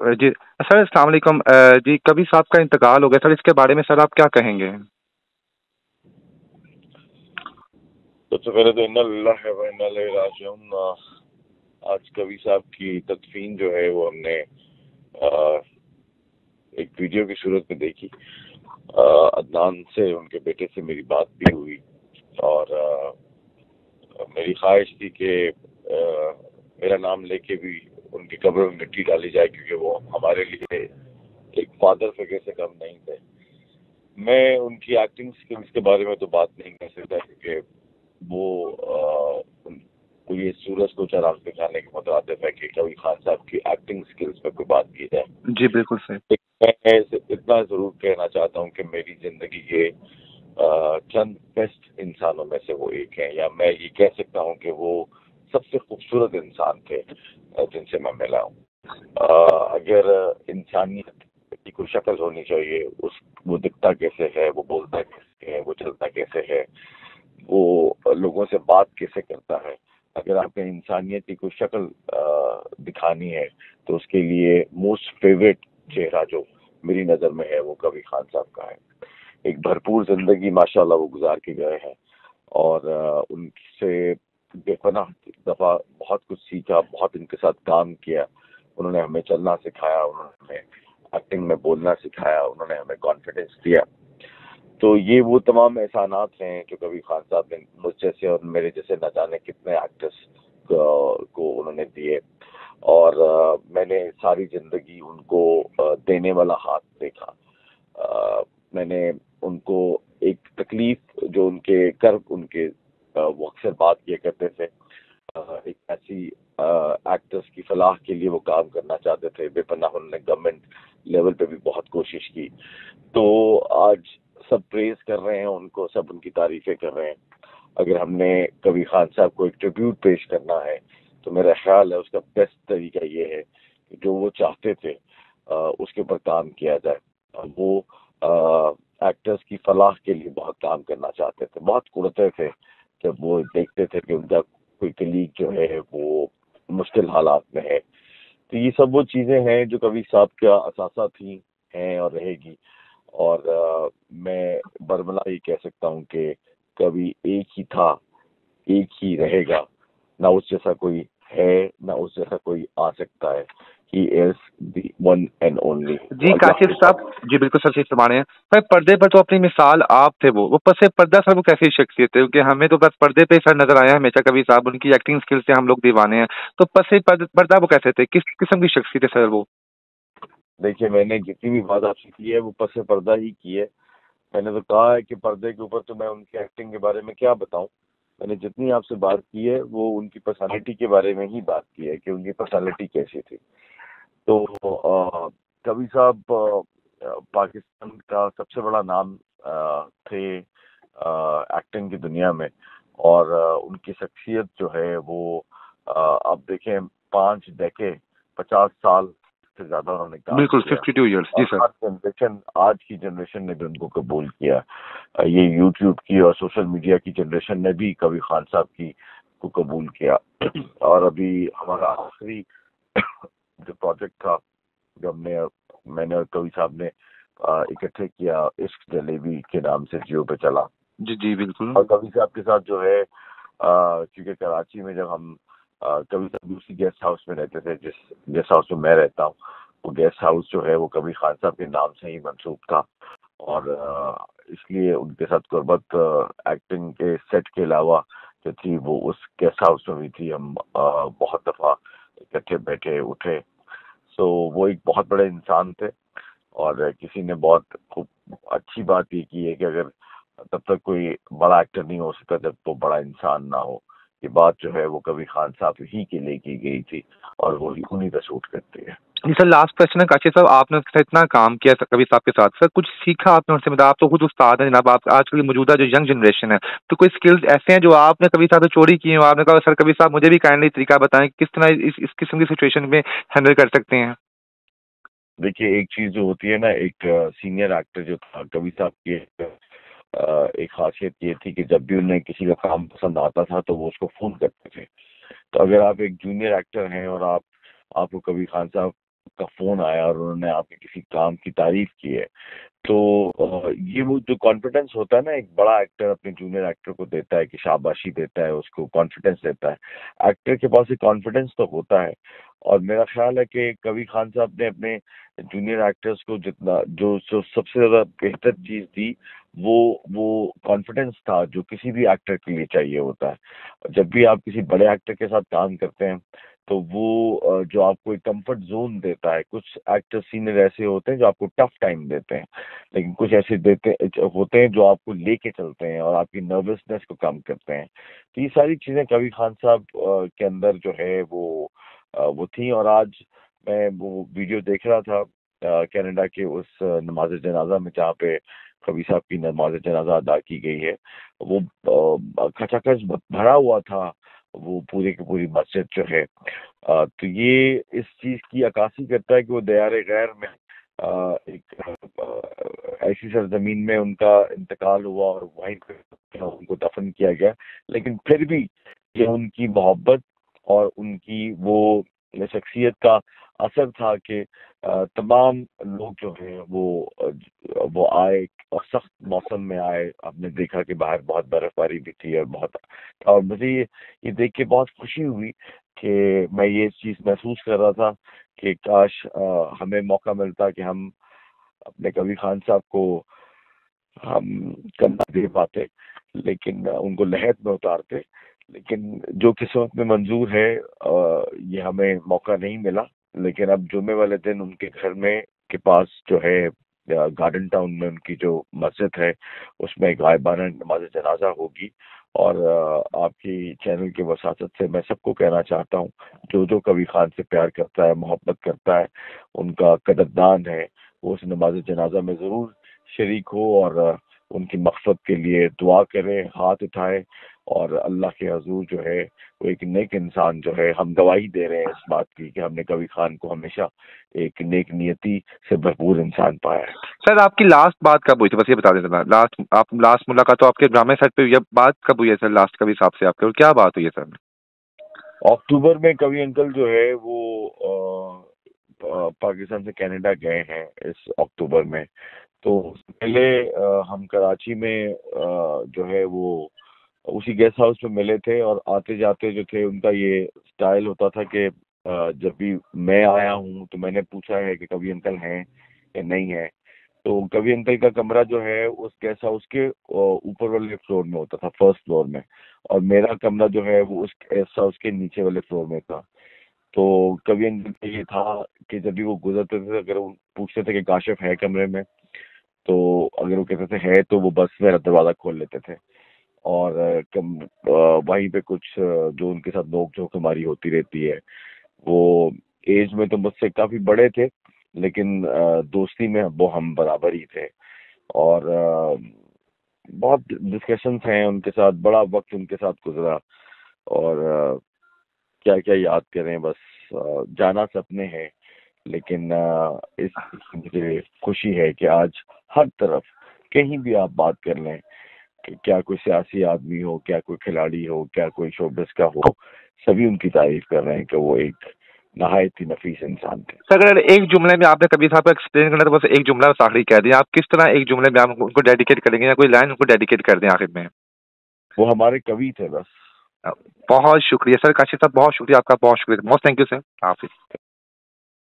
जी sir, अस्सलाम वालेकुम। जी, कबीर साहब का इंतकाल हो गया सर, इसके बारे में सर आप क्या कहेंगे? सबसे पहले तो इन्ना लिल्लाहि व इन्ना इलैहि राजिऊन। आज कवि साहब की तदफीन जो है वो हमने एक वीडियो की सूरत में देखी। अदनान से, उनके बेटे से मेरी बात भी हुई और मेरी ख्वाहिश थी कि मेरा नाम लेके भी उनकी कब्र में मिट्टी डाली जाए, क्योंकि वो हमारे लिए एक फादर फिगर से कम नहीं थे। मैं उनकी एक्टिंग स्किल्स के बारे में तो बात नहीं कर सकता, क्योंकि वो ये सूरज को चराग दिखाने के मुताबिक है कि कभी खान साहब की एक्टिंग स्किल्स पर कोई बात की जाए। जी बिल्कुल सही। मैं इतना जरूर कहना चाहता हूँ कि मेरी जिंदगी के चंद बेस्ट इंसानों में से वो एक है, या मैं ये कह सकता हूँ कि वो सबसे खूबसूरत इंसान थे जिनसे मैं मिला हूँ। अगर इंसानियत की कोई शक्ल होनी चाहिए, वो दिखता कैसे है, वो बोलता कैसे है, वो चलता कैसे है, वो लोगों से बात कैसे करता है, अगर आपने इंसानियत की कोई शक्ल दिखानी है तो उसके लिए मोस्ट फेवरेट चेहरा जो मेरी नज़र में है वो कबीर खान साहब का है। एक भरपूर जिंदगी माशाल्लाह वो गुजार के गए हैं और उनसे बेपनाह दफा बहुत कुछ सीखा, बहुत इनके साथ काम किया। उन्होंने हमें चलना सिखाया, उन्होंने हमें एक्टिंग में बोलना सिखाया, उन्होंने हमें कॉन्फिडेंस दिया। तो ये वो तमाम एहसानात हैं जो कबीर खान साहब ने मुझ जैसे और मेरे जैसे न जाने कितने एक्टर्स को उन्होंने दिए। और मैंने सारी जिंदगी उनको देने वाला हाथ देखा। मैंने उनको एक तकलीफ जो उनके कर्ब उनके वो अक्सर बात किया करते थे, एक ऐसी एक्टर्स की फलाह के लिए वो काम करना चाहते थे। बेपनाह उन्होंने गवर्नमेंट लेवल पे भी बहुत कोशिश की। तो आज सब प्रेज कर रहे हैं उनको, सब उनकी तारीफें कर रहे हैं। अगर हमने कबीर खान साहब को एक ट्रिब्यूट पेश करना है तो मेरा ख्याल है उसका बेस्ट तरीका ये है कि जो वो चाहते थे उसके ऊपर काम किया जाए। वो एक्टर्स की फलाह के लिए बहुत काम करना चाहते थे, बहुत कुड़ते थे जब वो देखते थे कि उनका कोई कलीग जो है वो मुश्किल हालात में है। तो ये सब वो चीज़ें हैं जो कबीर साहब का असासा थी, हैं और रहेगी। और मैं बरमला ये कह सकता हूँ कि कभी एक ही था, एक ही रहेगा, ना उस जैसा कोई है, ना उस जैसा कोई आ सकता है। He is the one and only. जी काशिफ साहब, जी बिल्कुल सर, सही फरमा रहे हैं। भाई पर्दे पर तो अपनी मिसाल आप थे, वो पसे पर्दा सर वो कैसी शख्सियत है? क्योंकि हमें तो बस पर्दे पे सर नजर आया हमेशा कबीर साहब, उनकी एक्टिंग स्किल्स से हम लोग दीवाने हैं। तो पसे पर्दा वो कैसे थे, किस किस्म की शख्सियत है सर वो? देखिए, मैंने जितनी भी बात आपसे की है वो पसे पर्दा ही की है। मैंने तो कहा है कि पर्दे के ऊपर तो मैं उनकी एक्टिंग के बारे में क्या बताऊं। मैंने जितनी आपसे बात की है वो उनकी पर्सनालिटी के बारे में ही बात की है कि उनकी पर्सनालिटी कैसी थी। तो कबीर साहब पाकिस्तान का सबसे बड़ा नाम थे एक्टिंग की दुनिया में। और उनकी शख्सियत जो है वो आप देखें, 5 डेकेड, 50 साल से ज्यादा उन्होंने काम बिल्कुल किया। 52 ईयर्स, जी और सर। हर जनरेशन, आज की जनरेशन ने भी उनको कबूल किया। ये यूट्यूब की और सोशल मीडिया की जनरेशन ने भी कबीर खान साहब की को कबूल किया। और अभी हमारा आखिरी जो प्रोजेक्ट था, जो मैंने और कवि साहब ने इकट्ठे किया, इश्क जलेबी के नाम से जियो पे चला। जी जी बिल्कुल। और कवि साहब के साथ जो है, क्योंकि कराची में जब हम कवि साहब उसी गेस्ट हाउस में रहते थे जिस गेस्ट हाउस में मैं रहता हूँ, वो गेस्ट हाउस जो है वो कबीर खान साहब के नाम से ही मंसूब था। और इसलिए उनके साथ कुर्बत एक्टिंग के सेट के अलावा जो थी वो उस गेस्ट हाउस में भी थी। हम बहुत दफा इकट्ठे बैठे उठे। सो वो एक बहुत बड़े इंसान थे। और किसी ने बहुत खूब अच्छी बात ये की है कि अगर तब तक कोई बड़ा एक्टर नहीं हो सकता जब तो बड़ा इंसान ना हो। ये बात जो है वो कबीर खान साहब ही के लिए की गई थी और वो उन्हीं पर शूट करती है। जी सर, लास्ट क्वेश्चन है काशिफ साहब, आपने उनके साथ इतना काम किया कबीर साहब के साथ, सर कुछ सीखा आपने उनसे? मतलब आप तो खुद उस्ताद हैं जनाब, आप आजकल की मौजूदा जो यंग जनरेशन है, तो कोई स्किल्स ऐसे हैं जो आपने कबीर साहब से चोरी की हो, आपने कहा सर कबीर साहब मुझे भी काइंडली तरीका बताएं किस तरह इस किस्म की सिचुएशन में हैंडल कर सकते हैं? देखिए, एक चीज जो होती है ना, एक सीनियर एक्टर जो था कबीर साहब की एक खासियत ये थी कि जब भी उन्हें किसी का काम पसंद आता था तो वो उसको फोन करते थे। तो अगर आप एक जूनियर एक्टर हैं और आपको कबीर खान साहब आपका फोन आया और उन्होंने आपके किसी काम की तारीफ की है, तो ये वो जो कॉन्फिडेंस होता है ना, एक बड़ा एक्टर अपने जूनियर एक्टर को देता है, कि शाबाशी देता है, उसको कॉन्फिडेंस देता है। एक्टर के पास ये कॉन्फिडेंस तो होता है। और मेरा ख्याल है कि कबीर खान साहब ने अपने जूनियर एक्टर्स को जितना जो जो सबसे ज्यादा बेहतर चीज दी, वो कॉन्फिडेंस था, जो किसी भी एक्टर के लिए चाहिए होता है। जब भी आप किसी बड़े एक्टर के साथ काम करते हैं, तो वो जो आपको एक कंफर्ट जोन देता है। कुछ एक्टर सीनियर ऐसे होते हैं जो आपको टफ टाइम देते हैं, लेकिन कुछ ऐसे देते होते हैं जो आपको लेके चलते हैं और आपकी नर्वसनेस को कम करते हैं। तो ये सारी चीजें कबीर खान साहब के अंदर जो है वो थी। और आज मैं वो वीडियो देख रहा था कनाडा के उस नमाज जनाजा में, जहाँ पे कबीर साहब की नमाज जनाजा अदा की गई है। वो खचाखच भरा हुआ था, वो पूरी की पूरी मस्जिद जो है। तो ये इस चीज की अक्कासी करता है कि वो दयार गैर में एक ऐसी सरजमीन में उनका इंतकाल हुआ और वहीं पे उनको दफन किया गया। लेकिन फिर भी ये उनकी मोहब्बत और उनकी वो शख्सियत का असर था कि तमाम लोग जो है वो आए, और सख्त मौसम में आए। आपने देखा कि बाहर बहुत बर्फबारी भी थी, और मुझे ये देख के बहुत खुशी हुई कि मैं ये चीज महसूस कर रहा था कि काश हमें मौका मिलता कि हम अपने कबीर खान साहब को हम कंधा दे पाते, लेकिन उनको लहद में उतारते। लेकिन जो किस्मत में मंजूर है, ये हमें मौका नहीं मिला। लेकिन अब जुम्मे वाले दिन उनके घर में के पास जो है गार्डन टाउन में उनकी जो मस्जिद है, उसमें गायबाना नमाज जनाजा होगी। और आपकी चैनल की वसातत से मैं सबको कहना चाहता हूँ, जो जो कबीर खान से प्यार करता है, मोहब्बत करता है, उनका कदरदान है, वो उस नमाज जनाजा में जरूर शरीक हो और उनकी मकसद के लिए दुआ करे, हाथ उठाए। और अल्लाह के हजूर जो है वो एक नेक इंसान जो है, हम गवाही दे रहे हैं इस बात की कि हमने कबीर खान को हमेशा एक नेक नियति से भरपूर इंसान पाया है। सर आपकी लास्ट बात कब हुई थी, बस ये बता दें। लास्ट मुलाकात तो आपके ड्रामे सेट पे हुई है, बात कब हुई है सर लास्ट कबीर साहब से आपके, और क्या बात हुई है सर? अक्टूबर में कवि अंकल जो है वो पाकिस्तान से कनाडा गए हैं इस अक्टूबर में। तो पहले हम कराची में जो है वो उसी गेस्ट हाउस में मिले थे। और आते जाते जो थे उनका ये स्टाइल होता था कि जब भी मैं आया हूँ तो मैंने पूछा है कि कवि अंकल हैं या नहीं है। तो कवि अंकल का कमरा जो है उस गेस्ट हाउस के ऊपर वाले फ्लोर में होता था, फर्स्ट फ्लोर में। और मेरा कमरा जो है वो उस गेस्ट हाउस के नीचे वाले फ्लोर में था। तो कवि अंकल का ये था कि जब भी वो गुजरते थे, अगर वो पूछते थे कि काशिफ है कमरे में, तो अगर वो कहते थे है, तो वो बस मेरा दरवाजा खोल लेते थे। और वहीं पे कुछ जो उनके साथ नोक झोंक हमारी होती रहती है। वो एज में तो मुझसे काफी बड़े थे, लेकिन दोस्ती में वो हम बराबर ही थे। और बहुत डिस्कशंस हैं उनके साथ, बड़ा वक्त उनके साथ गुजरा। और क्या क्या याद करें, बस जाना सपने हैं। लेकिन इस मुझे खुशी है कि आज हर तरफ कहीं भी आप बात कर लें, कि क्या कोई सियासी आदमी हो, क्या कोई खिलाड़ी हो, क्या कोई शोबिस का हो, सभी उनकी तारीफ कर रहे हैं कि वो एक नहायत ही नफीस इंसान थे। सर अगर एक जुमले में आपने कबीर साहब को एक्सप्लेन करना, तो बस एक जुमला बस आखिरी कह दें, आप किस तरह एक जुमले में आप उनको डेडिकेट करेंगे, या कोई लाइन उनको डेडिकेट कर दें आखिर में? वो हमारे कवि थे बस। बहुत शुक्रिया सर, काशिफ साहब बहुत शुक्रिया आपका, बहुत शुक्रिया, बहुत थैंक यू सर। हाफिज।